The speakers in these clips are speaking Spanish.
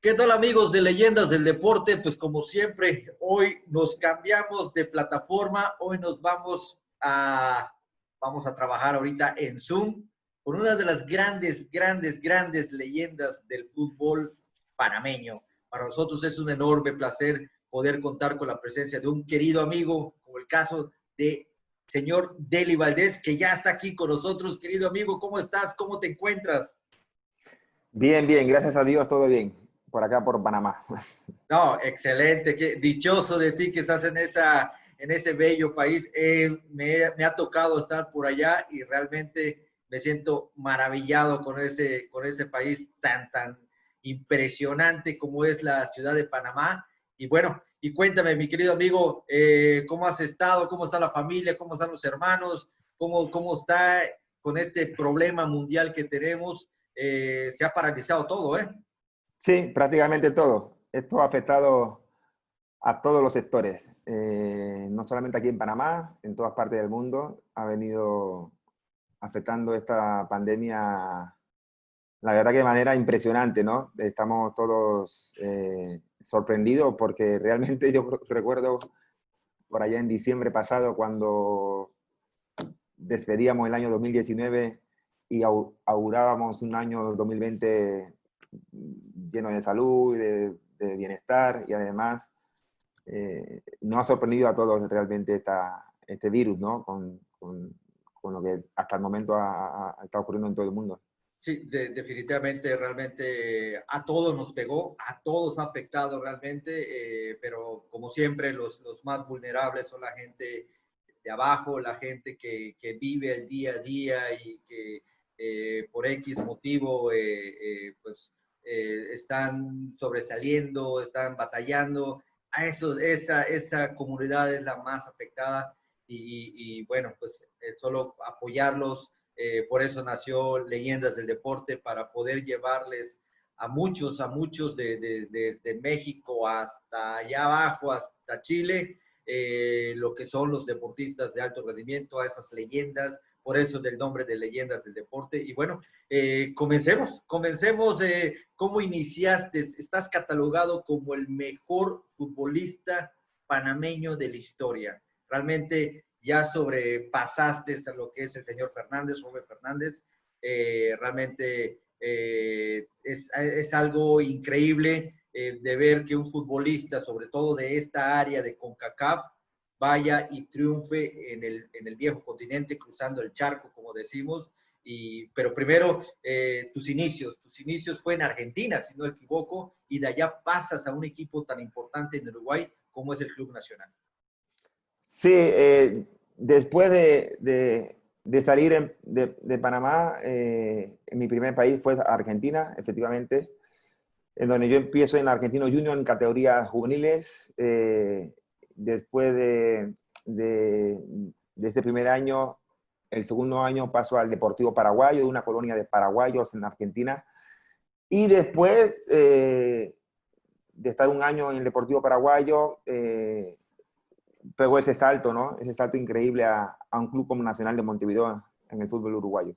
¿Qué tal amigos de Leyendas del Deporte? Pues como siempre, hoy nos cambiamos de plataforma, hoy vamos a trabajar ahorita en Zoom con una de las grandes leyendas del fútbol panameño. Para nosotros es un enorme placer poder contar con la presencia de un querido amigo, como el caso de señor Dely Valdés, que ya está aquí con nosotros. Querido amigo, ¿cómo estás? ¿Cómo te encuentras? Bien, bien, gracias a Dios, todo bien. Por acá, por Panamá. No, excelente, qué dichoso de ti que estás en ese bello país. Me ha tocado estar por allá y realmente me siento maravillado con ese país tan impresionante como es la ciudad de Panamá. Y bueno, y cuéntame, mi querido amigo, ¿cómo has estado? ¿Cómo está la familia? ¿Cómo están los hermanos? ¿Cómo está con este problema mundial que tenemos? Se ha paralizado todo, ¿eh? Sí, prácticamente todo. Esto ha afectado a todos los sectores. No solamente aquí en Panamá, en todas partes del mundo ha venido afectando esta pandemia, la verdad que de manera impresionante, ¿no? Estamos todos sorprendidos porque realmente yo recuerdo por allá en diciembre pasado cuando despedíamos el año 2019 y augurábamos un año 2020 lleno de salud, de bienestar y además nos ha sorprendido a todos realmente este virus, ¿no? Con lo que hasta el momento ha estado ocurriendo en todo el mundo. Sí, definitivamente, realmente a todos nos pegó, a todos ha afectado realmente, pero como siempre los más vulnerables son la gente de abajo, la gente que vive el día a día y que por X motivo están sobresaliendo, están batallando. Esa comunidad es la más afectada y bueno, pues solo apoyarlos, por eso nació Leyendas del Deporte, para poder llevarles a muchos desde México hasta allá abajo, hasta Chile, lo que son los deportistas de alto rendimiento, a esas leyendas, por eso del nombre de Leyendas del Deporte. Y bueno, comencemos. ¿Cómo iniciaste? Estás catalogado como el mejor futbolista panameño de la historia. Realmente ya sobrepasaste a lo que es el señor Fernández, Robert Fernández. Realmente es algo increíble de ver que un futbolista, sobre todo de esta área de CONCACAF, vaya y triunfe en el viejo continente, cruzando el charco, como decimos. Pero primero, tus inicios fue en Argentina, si no me equivoco, y de allá pasas a un equipo tan importante en Uruguay como es el Club Nacional. Sí, después de salir de Panamá, en mi primer país fue Argentina, efectivamente, en donde yo empiezo en Argentino Junior en categorías juveniles. Después de, de este primer año, el segundo año paso al Deportivo Paraguayo, de una colonia de paraguayos en Argentina. Y después de estar un año en el Deportivo Paraguayo, pegó ese salto, ¿no? Ese salto increíble a un club como Nacional de Montevideo en el fútbol uruguayo.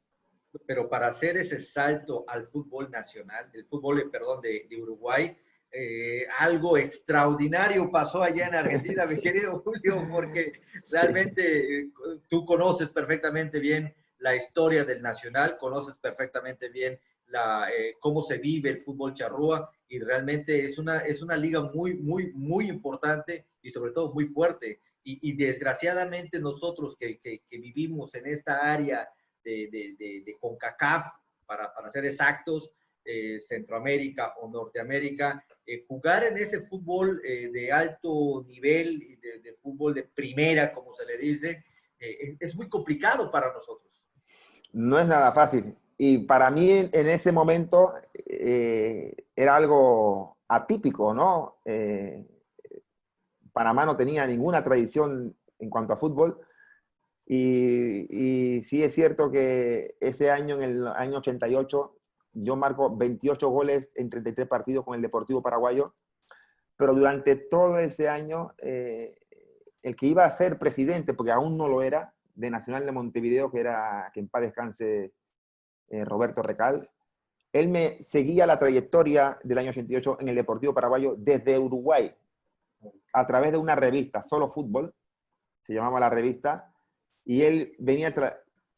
Pero para hacer ese salto al fútbol nacional, del fútbol, perdón, de Uruguay, algo extraordinario pasó allá en Argentina, mi Sí. querido Julio, porque Sí. realmente tú conoces perfectamente bien la historia del Nacional, conoces perfectamente bien cómo se vive el fútbol charrúa y realmente es una liga muy importante y sobre todo muy fuerte. Y desgraciadamente nosotros que vivimos en esta área de CONCACAF, para ser exactos, Centroamérica o Norteamérica, jugar en ese fútbol de alto nivel, de fútbol de primera, como se le dice, es muy complicado para nosotros. No es nada fácil. Y para mí en ese momento era algo atípico, ¿no? Panamá no tenía ninguna tradición en cuanto a fútbol. Y sí es cierto que ese año, en el año 88, yo marco 28 goles en 33 partidos con el Deportivo Paraguayo, pero durante todo ese año, el que iba a ser presidente, porque aún no lo era, de Nacional de Montevideo, que era, que en paz descanse, Roberto Recal, Él me seguía la trayectoria del año 88 en el Deportivo Paraguayo desde Uruguay, a través de una revista, Solo Fútbol, se llamaba la revista, y él venía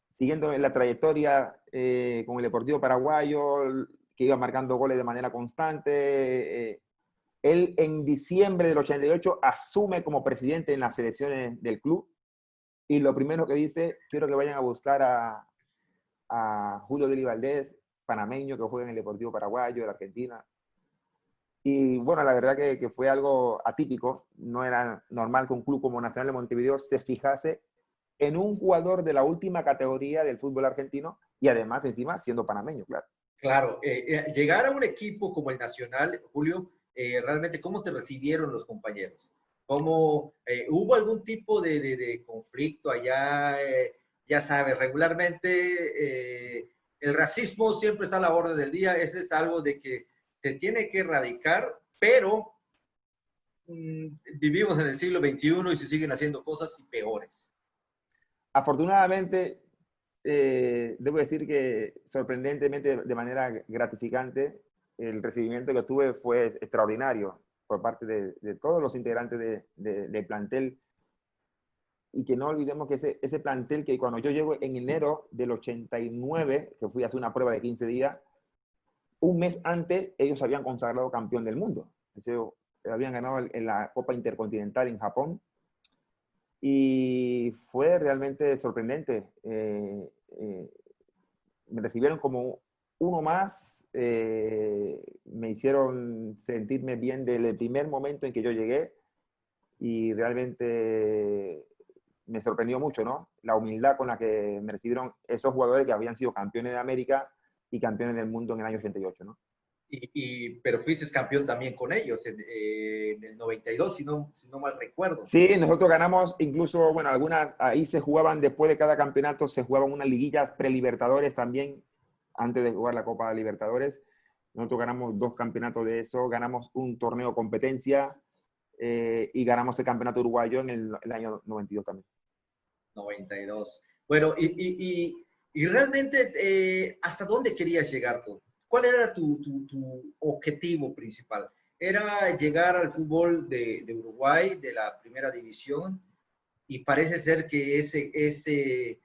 siguiendo la trayectoria con el Deportivo Paraguayo, que iba marcando goles de manera constante. Él en diciembre del 88 asume como presidente en las selecciones del club, y lo primero que dice, quiero que vayan a buscar a Julio Deli Valdés, panameño, que juega en el Deportivo Paraguayo de la Argentina. Y bueno, la verdad que fue algo atípico. No era normal que un club como Nacional de Montevideo se fijase en un jugador de la última categoría del fútbol argentino y además encima siendo panameño, claro. Claro, llegar a un equipo como el Nacional, Julio, realmente, ¿cómo te recibieron los compañeros? ¿Cómo, hubo algún tipo de conflicto allá? Ya sabes, regularmente el racismo siempre está a la orden del día, ese es algo de que se tiene que erradicar, pero vivimos en el siglo XXI y se siguen haciendo cosas peores. Afortunadamente, debo decir que sorprendentemente, de manera gratificante, el recibimiento que tuve fue extraordinario por parte de todos los integrantes del plantel. Y que no olvidemos que ese plantel, que cuando yo llego en enero del 89, que fui a hacer una prueba de 15 días, un mes antes ellos habían consagrado campeón del mundo. Ellos habían ganado en la Copa Intercontinental en Japón. Y fue realmente sorprendente. Me recibieron como uno más, me hicieron sentirme bien desde el primer momento en que yo llegué, y realmente me sorprendió mucho, ¿no? La humildad con la que me recibieron esos jugadores que habían sido campeones de América y campeones del mundo en el año 88, ¿no? Pero fuiste campeón también con ellos en el 92, si no mal recuerdo. Sí, nosotros ganamos incluso, bueno, algunas, ahí se jugaban, después de cada campeonato, se jugaban unas liguillas prelibertadores también, antes de jugar la Copa Libertadores. Nosotros ganamos 2 campeonatos de eso, ganamos un torneo competencia y ganamos el campeonato uruguayo en el año 92 también. 92. Bueno, y realmente, ¿hasta dónde querías llegar tú? ¿Cuál era tu objetivo principal? ¿Era llegar al fútbol de Uruguay, de la primera división? Y parece ser que ese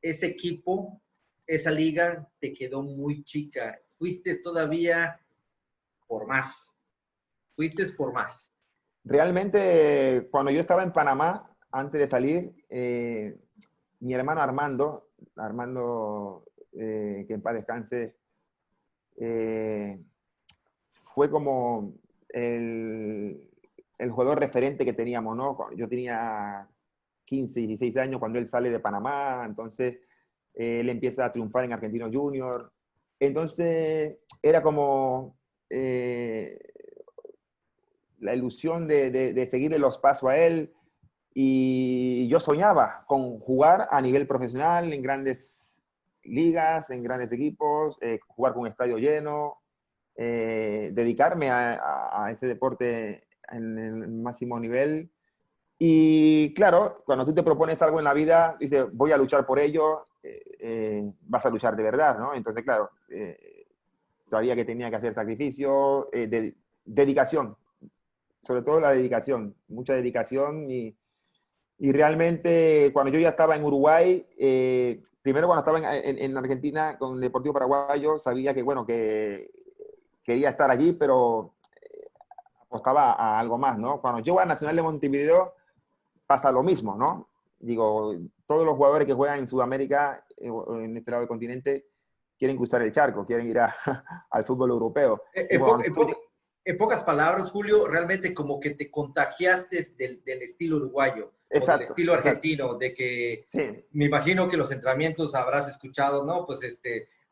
equipo, esa liga, te quedó muy chica. Fuiste todavía por más. Fuiste por más. Realmente, cuando yo estaba en Panamá, antes de salir, mi hermano Armando, que en paz descanse, eh, fue como el jugador referente que teníamos, ¿no? Yo tenía 15, 16 años cuando él sale de Panamá, entonces él empieza a triunfar en Argentino Junior. Entonces era como la ilusión de seguirle los pasos a él, y yo soñaba con jugar a nivel profesional en grandes ligas, en grandes equipos, jugar con un estadio lleno, dedicarme a este deporte en el máximo nivel. Y claro, cuando tú te propones algo en la vida, dices, voy a luchar por ello, vas a luchar de verdad, ¿no? Entonces, claro, sabía que tenía que hacer sacrificio, dedicación, sobre todo la dedicación, mucha dedicación. Y realmente cuando yo ya estaba en Uruguay, primero cuando estaba en Argentina con el Deportivo Paraguayo, sabía que, bueno, que quería estar allí, pero apostaba a algo más, ¿no? Cuando yo voy a Nacional de Montevideo, pasa lo mismo, ¿no? Digo, todos los jugadores que juegan en Sudamérica, en este lado del continente, quieren cruzar el charco, quieren ir al fútbol europeo. Y En, po bueno, en, po en, pocas palabras, Julio, realmente como que te contagiaste del estilo uruguayo o del exacto, estilo exacto. argentino, de que Sí, me imagino que los entrenamientos habrás escuchado, ¿no? Pues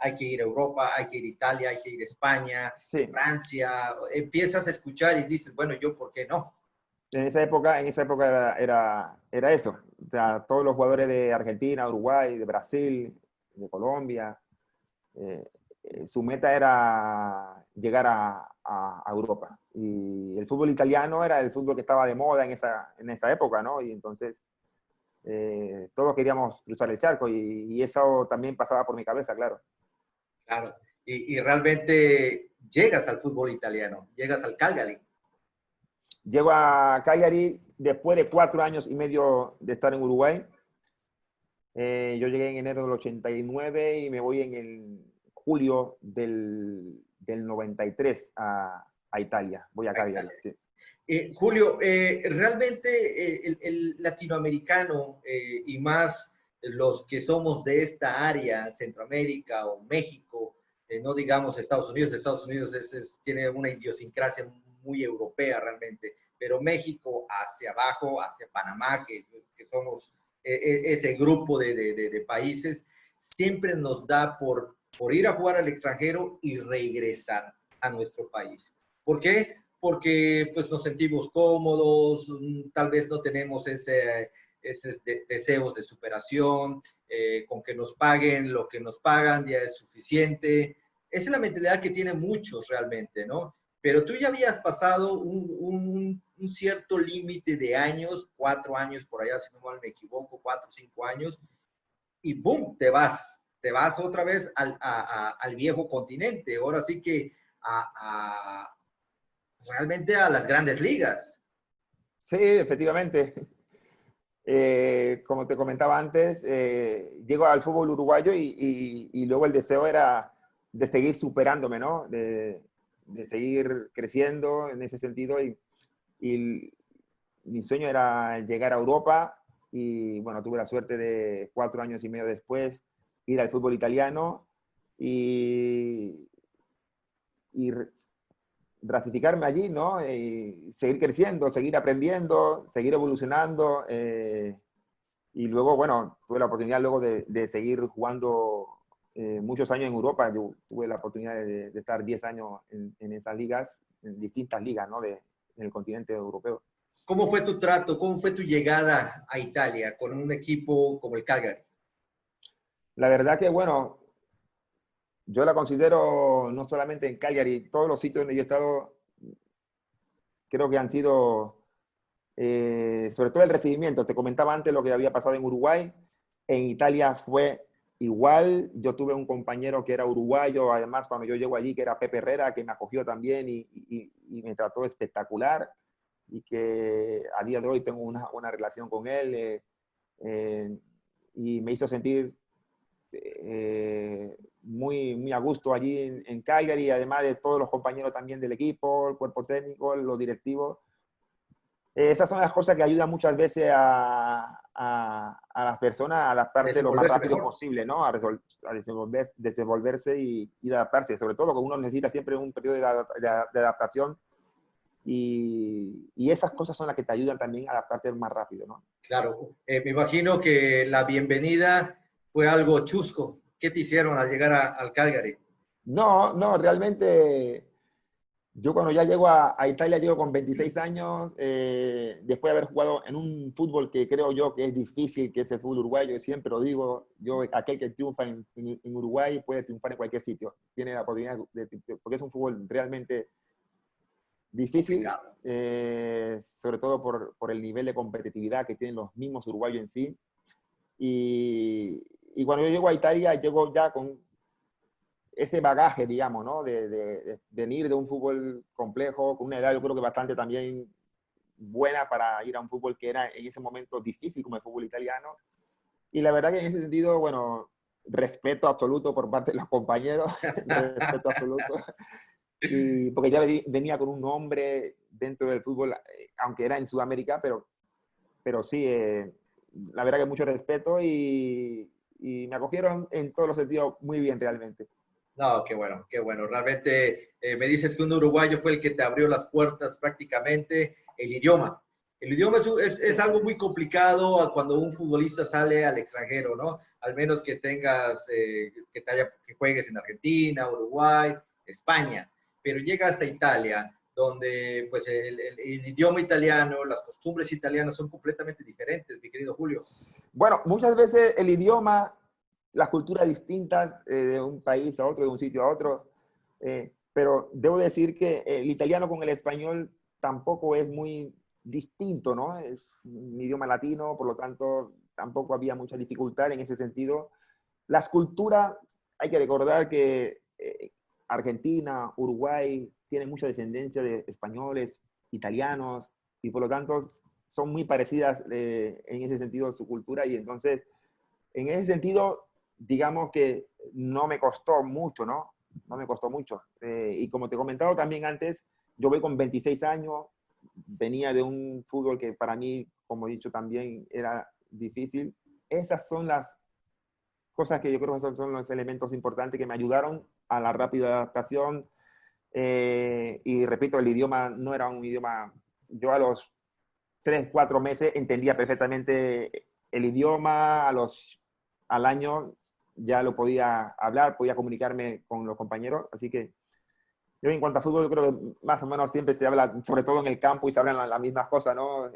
hay que ir a Europa, hay que ir a Italia, hay que ir a España, sí. Francia. Empiezas a escuchar y dices, bueno, ¿yo por qué no? En esa época era eso. O sea, todos los jugadores de Argentina, Uruguay, de Brasil, de Colombia, eh, su meta era llegar a Europa. Y el fútbol italiano era el fútbol que estaba de moda en esa época, ¿no? Y entonces todos queríamos cruzar el charco, y eso también pasaba por mi cabeza, claro. Claro. y realmente llegas al fútbol italiano, llegas al Cagliari. Llego a Cagliari después de 4 años y medio de estar en Uruguay. Yo llegué en enero del 89 y me voy en el julio del 93 a Italia. Voy a Cagliari, sí. Julio, realmente el latinoamericano y más los que somos de esta área, Centroamérica o México, no digamos Estados Unidos tiene una idiosincrasia muy europea realmente, pero México hacia abajo, hacia Panamá, que somos ese grupo de países, siempre nos da por ir a jugar al extranjero y regresar a nuestro país. ¿Por qué? Porque pues nos sentimos cómodos, tal vez no tenemos esos deseos de superación, con que nos paguen lo que nos pagan ya es suficiente. Esa es la mentalidad que tienen muchos realmente, ¿no? Pero tú ya habías pasado un cierto límite de años, 4 años por allá, si no mal me equivoco, 4 o 5 años, y ¡boom! Te vas otra vez al viejo continente. Ahora sí que realmente a las grandes ligas. Sí, efectivamente. Como te comentaba antes, llego al fútbol uruguayo y luego el deseo era de seguir superándome, ¿no? De seguir creciendo en ese sentido y mi sueño era llegar a Europa y bueno, tuve la suerte de 4 años y medio después ir al fútbol italiano y ratificarme allí, ¿no? Y seguir creciendo, seguir aprendiendo, seguir evolucionando. Y luego, bueno, tuve la oportunidad luego de seguir jugando muchos años en Europa. Yo tuve la oportunidad de estar 10 años en esas ligas, en distintas ligas, ¿no? En el continente europeo. ¿Cómo fue tu trato? ¿Cómo fue tu llegada a Italia con un equipo como el Cagliari? La verdad que, bueno, yo la considero no solamente en Cagliari, todos los sitios donde yo he estado, creo que han sido, sobre todo el recibimiento. Te comentaba antes lo que había pasado en Uruguay. En Italia fue igual. Yo tuve un compañero que era uruguayo, además, cuando yo llego allí, que era Pepe Herrera, que me acogió también y me trató espectacular. Y que a día de hoy tengo una relación con él. Y me hizo sentir muy a gusto allí en Cagliari, además de todos los compañeros también del equipo, el cuerpo técnico, los directivos. Esas son las cosas que ayudan muchas veces a las personas a adaptarse lo más rápido mejor. posible, ¿no? A desenvolverse y adaptarse. Sobre todo porque uno necesita siempre un periodo de adaptación y esas cosas son las que te ayudan también a adaptarte más rápido, ¿no? Claro, me imagino que la bienvenida fue algo chusco. ¿Qué te hicieron al llegar al Cagliari? No, no, realmente yo cuando ya llego a Italia llego con 26 años, después de haber jugado en un fútbol que creo yo que es difícil, que es el fútbol uruguayo, siempre lo digo, yo, aquel que triunfa en Uruguay puede triunfar en cualquier sitio, tiene la oportunidad porque es un fútbol realmente difícil, sobre todo por el nivel de competitividad que tienen los mismos uruguayos en sí. Y cuando yo llego a Italia, llego ya con ese bagaje, digamos, ¿no? De venir de un fútbol complejo, con una edad yo creo que bastante también buena para ir a un fútbol que era en ese momento difícil como el fútbol italiano. Y la verdad que en ese sentido, bueno, respeto absoluto por parte de los compañeros, respeto absoluto. Y porque ya venía con un nombre dentro del fútbol, aunque era en Sudamérica, pero sí, la verdad que mucho respeto y me acogieron en todos los sentidos muy bien realmente. No, qué bueno, qué bueno. Realmente me dices que un uruguayo fue el que te abrió las puertas prácticamente. El idioma. El idioma es algo muy complicado cuando un futbolista sale al extranjero, ¿no? Al menos que tengas, que juegues en Argentina, Uruguay, España. Pero llegas a Italia, donde pues el idioma italiano, las costumbres italianas son completamente diferentes, mi querido Julio. Bueno, muchas veces el idioma, las culturas distintas de un país a otro, de un sitio a otro, pero debo decir que el italiano con el español tampoco es muy distinto, ¿no? Es un idioma latino, por lo tanto, tampoco había mucha dificultad en ese sentido. Las culturas, hay que recordar que Argentina, Uruguay, tienen mucha descendencia de españoles, italianos, y por lo tanto son muy parecidas en ese sentido su cultura, y entonces, en ese sentido, digamos que no me costó mucho, ¿no? No me costó mucho. Y como te he comentado también antes, yo voy con 26 años, venía de un fútbol que para mí, como he dicho también, era difícil. Esas son las cosas que yo creo que son los elementos importantes que me ayudaron a la rápida adaptación. Y repito, el idioma no era un idioma, yo a los 3, 4 meses entendía perfectamente el idioma, al año ya lo podía hablar, podía comunicarme con los compañeros, así que yo en cuanto a fútbol, yo creo que más o menos siempre se habla, sobre todo en el campo, y se hablan las mismas cosas, ¿no?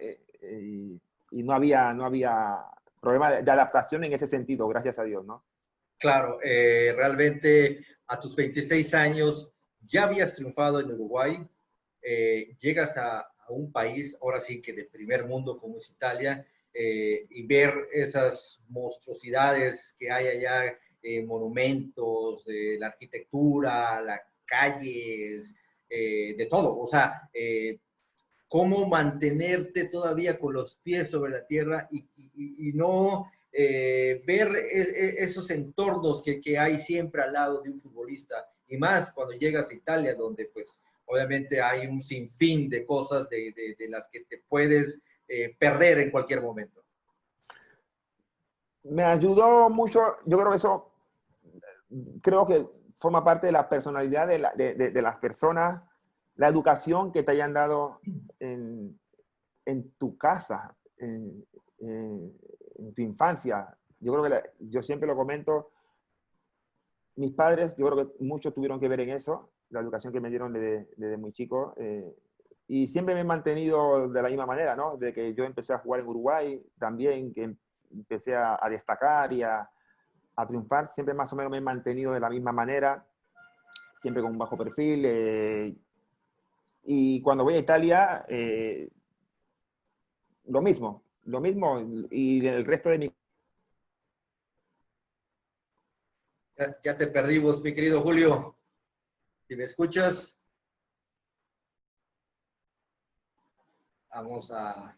Y no había problema de adaptación en ese sentido, gracias a Dios, ¿no? Claro, realmente a tus 26 años ya habías triunfado en Uruguay, llegas a un país, ahora sí que de primer mundo como es Italia, y ver esas monstruosidades que hay allá, monumentos, la arquitectura, las calles, de todo. O sea, cómo mantenerte todavía con los pies sobre la tierra y no ver esos entornos que hay siempre al lado de un futbolista, y más cuando llegas a Italia, donde pues obviamente hay un sinfín de cosas de las que te puedes perder en cualquier momento. Me ayudó mucho, yo creo que eso, creo que forma parte de la personalidad de las personas, la educación que te hayan dado en tu casa, en tu infancia. Yo creo que yo siempre lo comento, mis padres, yo creo que muchos tuvieron que ver en eso, la educación que me dieron desde muy chico. Y siempre me he mantenido de la misma manera, ¿no? De que yo empecé a jugar en Uruguay, también que empecé a destacar y a triunfar, siempre más o menos me he mantenido de la misma manera, siempre con un bajo perfil. Y cuando voy a Italia, lo mismo, y el resto de mi... Ya te perdimos, mi querido Julio. Si me escuchas, vamos a